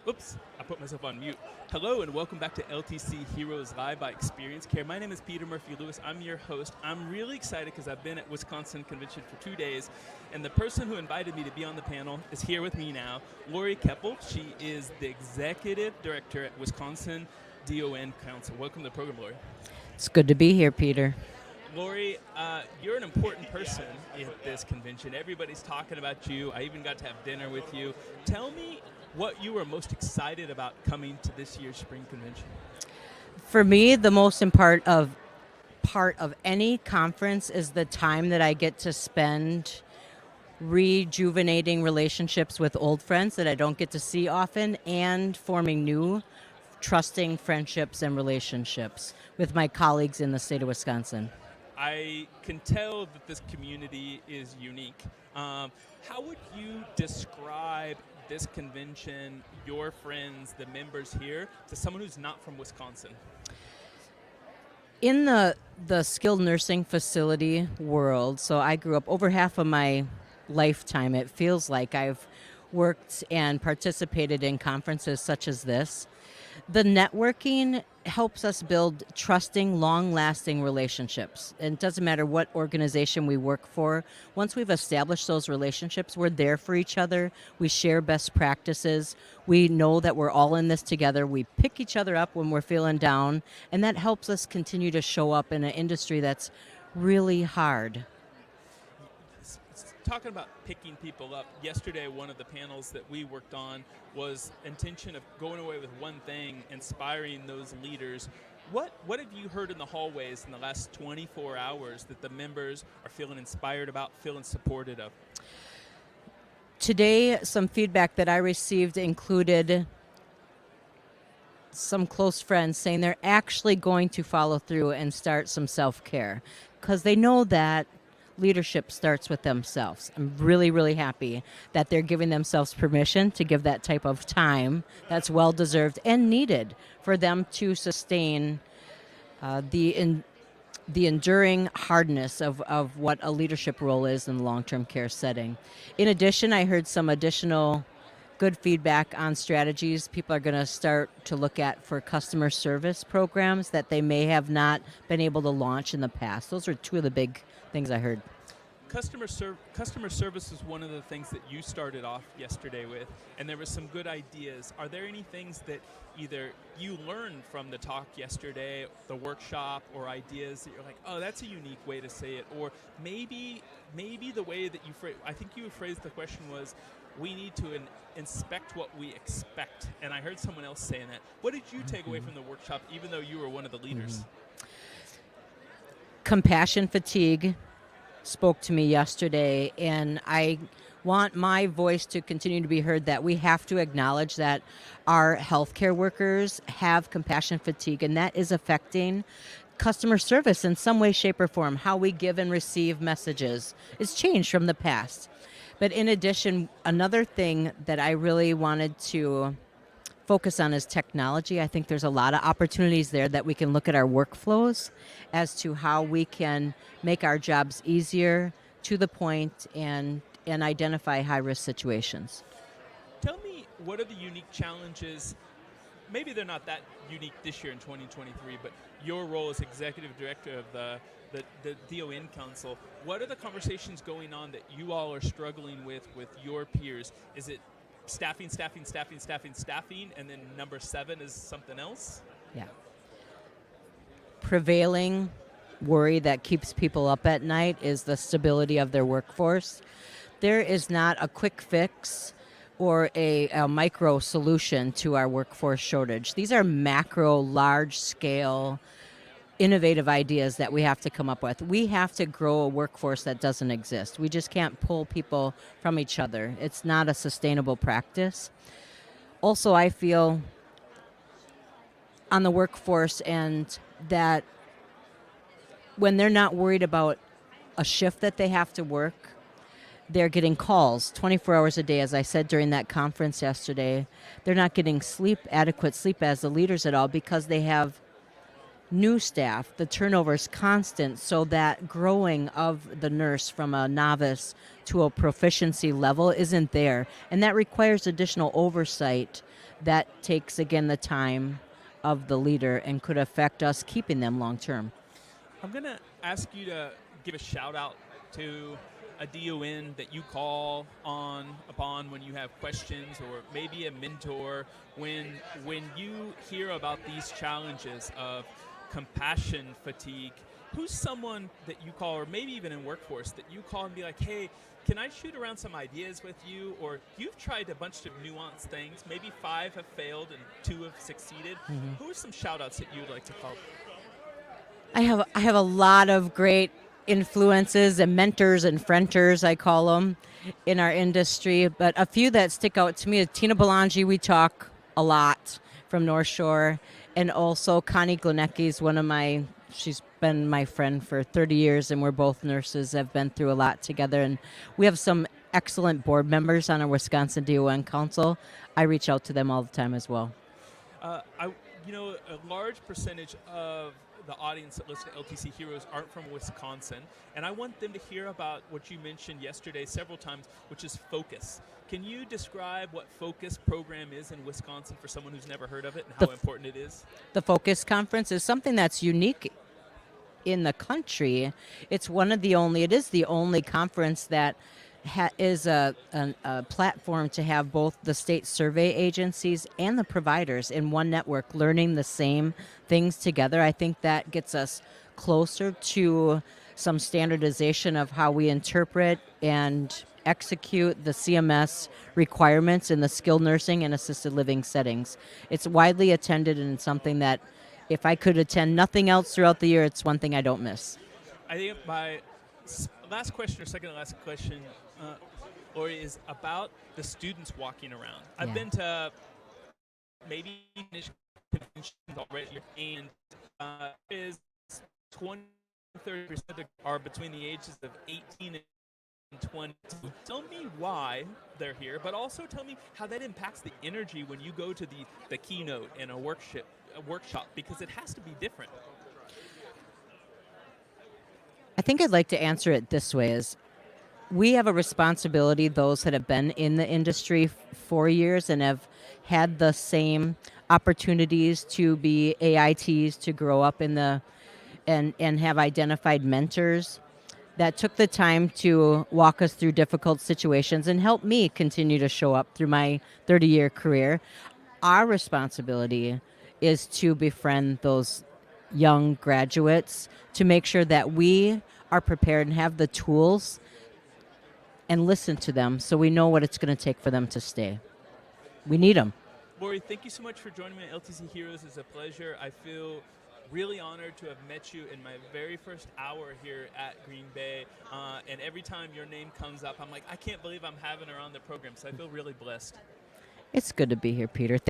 Oops, I put myself on mute. Hello and welcome back to LTC Heroes Live by Experience Care. My name is Peter Murphy-Lewis. I'm your host. I'm really excited because I've been at Wisconsin Convention for 2 days, and the person who invited me to be on the panel is here with me now, Lori Koeppel. She is the Executive Director at Wisconsin DON Council. Welcome to the program, Lori. It's good to be here, Peter. Lori, you're an important person at this convention. Everybody's talking about you. I even got to have dinner with you. Tell me what you were most excited about coming to this year's spring convention. For me, the most important part of any conference is the time that I get to spend rejuvenating relationships with old friends that I don't get to see often and forming new, trusting friendships and relationships with my colleagues in the state of Wisconsin. I can tell that this community is unique. How would you describe this convention, your friends, the members here, to someone who's not from Wisconsin? In the skilled nursing facility world, so I grew up over half of my lifetime. It feels like I've worked and participated in conferences such as this. The networking helps us build trusting, long-lasting relationships. And it doesn't matter what organization we work for. Once we've established those relationships, we're there for each other. We share best practices. We know that we're all in this together. We pick each other up when we're feeling down. And that helps us continue to show up in an industry that's really hard. Talking about picking people up, yesterday one of the panels that we worked on was intention of going away with one thing, inspiring those leaders. What have you heard in the hallways in the last 24 hours that the members are feeling inspired about, feeling supported of? Today, some feedback that I received included some close friends saying they're actually going to follow through and start some self-care because they know that leadership starts with themselves. I'm really, really happy that they're giving themselves permission to give that type of time that's well-deserved and needed for them to sustain the enduring hardness of what a leadership role is in the long-term care setting. In addition, I heard some additional good feedback on strategies people are going to start to look at for customer service programs that they may have not been able to launch in the past. Those are two of the big things I heard. Customer service is one of the things that you started off yesterday with, and there were some good ideas. Are there any things that either you learned from the talk yesterday, the workshop, or ideas that you're like, oh, that's a unique way to say it, or maybe the way that you I think you phrased the question was, we need to inspect what we expect, and I heard someone else saying that. What did you take away from the workshop, even though you were one of the leaders? Compassion fatigue spoke to me yesterday, and I want my voice to continue to be heard that we have to acknowledge that our healthcare workers have compassion fatigue, and that is affecting customer service in some way, shape, or form. How we give and receive messages is changed from the past. But in addition, another thing that I really wanted to focus on is technology. I think there's a lot of opportunities there that we can look at our workflows as to how we can make our jobs easier, to the point, and identify high-risk situations. Tell me, what are the unique challenges? Maybe they're not that unique this year in 2023, but your role as executive director of the DON Council, what are the conversations going on that you all are struggling with your peers? Is it staffing, and then number 7 is something else? Yeah. Prevailing worry that keeps people up at night is the stability of their workforce. There is not a quick fix or a micro solution to our workforce shortage. These are macro, large-scale, innovative ideas that we have to come up with. We have to grow a workforce that doesn't exist. We just can't pull people from each other. It's not a sustainable practice. Also, I feel on the workforce and that when they're not worried about a shift that they have to work, they're getting calls 24 hours a day. As I said during that conference yesterday, they're not getting adequate sleep as the leaders at all because they have new staff, the turnover is constant, so that growing of the nurse from a novice to a proficiency level isn't there. And that requires additional oversight that takes, again, the time of the leader and could affect us keeping them long term. I'm going to ask you to give a shout out to a DON that you call upon when you have questions, or maybe a mentor when you hear about these challenges of compassion fatigue. Who's someone that you call, or maybe even in workforce, that you call and be like, hey, can I shoot around some ideas with you? Or you've tried a bunch of nuanced things. Maybe 5 have failed and 2 have succeeded. Who are some shout outs that you would like to call? I have a lot of great influences and mentors and frienders, I call them, in our industry. But a few that stick out to me is Tina Belangi. We talk a lot from North Shore, and also Connie Glenecki's she's been my friend for 30 years, and we're both nurses, have been through a lot together. And we have some excellent board members on our Wisconsin DON Council. I reach out to them all the time as well. A large percentage of the audience that listens to LTC Heroes aren't from Wisconsin, and I want them to hear about what you mentioned yesterday several times, which is Focus. Can you describe what Focus program is in Wisconsin for someone who's never heard of it, and how important it is? The Focus Conference is something that's unique in the country. It is the only conference that is a platform to have both the state survey agencies and the providers in one network learning the same things together. I think that gets us closer to some standardization of how we interpret and execute the CMS requirements in the skilled nursing and assisted living settings. It's widely attended, and something that if I could attend nothing else throughout the year, it's one thing I don't miss. I think my last question, or second to last question, Lori, is about the students walking around. I've been to maybe conventions already, and is 20-30% are between the ages of 18 and 20. Tell me why they're here, but also tell me how that impacts the energy when you go to the keynote and a workshop, because it has to be different. I think I'd like to answer it this way: is we have a responsibility, those that have been in the industry for years and have had the same opportunities to be AITs, to grow up in and have identified mentors that took the time to walk us through difficult situations and help me continue to show up through my 30-year career. Our responsibility is to befriend those young graduates, to make sure that we are prepared and have the tools and listen to them, so we know what it's going to take for them to stay. We need them. Lori, thank you so much for joining me at LTC Heroes. It's a pleasure. I feel really honored to have met you in my very first hour here at Green Bay. And every time your name comes up, I'm like, I can't believe I'm having her on the program. So I feel really blessed. It's good to be here, Peter.